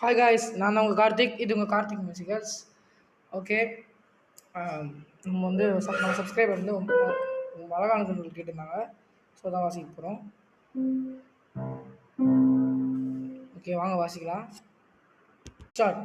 Hi guys, நான் தான் உங்கள் கார்த்திக். இது உங்கள் கார்த்திக் மியூசிக்கல்ஸ். ஓகே, நம்ம வந்து நம்ம சப்ஸ்கிரைபர் வந்து உங்கள் அழகான குரல் கேட்டிருந்தாங்க. ஸோ தான் வாசிக்க போகிறோம். ஓகே, வாங்க வாசிக்கலாம். ஸ்டார்ட்.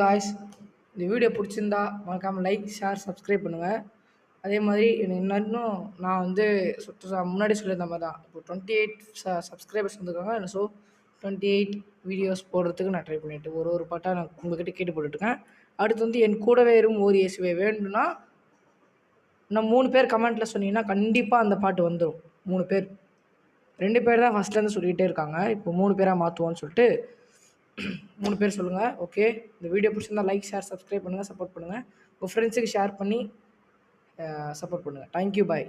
காய்ஸ், இந்த வீடியோ பிடிச்சிருந்தா மறக்காமல் லைக், ஷேர், சப்ஸ்கிரைப் பண்ணுங்கள். அதே மாதிரி இன்னும் நான் வந்து முன்னாடி சொல்லியிருந்த மாதிரி தான் இப்போ 28 சப்ஸ்கிரைபர்ஸ் வந்துருக்காங்க. ஸோ 28 வீடியோஸ் போடுறதுக்கு நான் ட்ரை பண்ணிவிட்டு ஒரு பாட்டாக நான் உங்கள்கிட்ட கேட்டு போட்டுட்ருக்கேன். அடுத்து வந்து என் கூடவே இரும் ஓர் இயேசுவே வேணும்னா இன்னும் 3 பேர் கமெண்ட்டில் சொன்னீங்கன்னா கண்டிப்பாக அந்த பாட்டு வந்துடும். 3 பேர், 2 பேர் தான் ஃபஸ்ட்லேருந்து சொல்லிக்கிட்டே இருக்காங்க. இப்போ 3 பேராக மாற்றுவோன்னு சொல்லிட்டு 3 பேர் சொல்லுங்கள். ஓகே, இந்த வீடியோ பிடிச்சிருந்தா லைக், ஷேர், சப்ஸ்கிரைப் பண்ணுங்கள், சப்போர்ட் பண்ணுங்கள். உங்கள் ஃப்ரெண்ட்ஸுக்கு ஷேர் பண்ணி சப்போர்ட் பண்ணுங்கள். தேங்க்யூ, பாய்.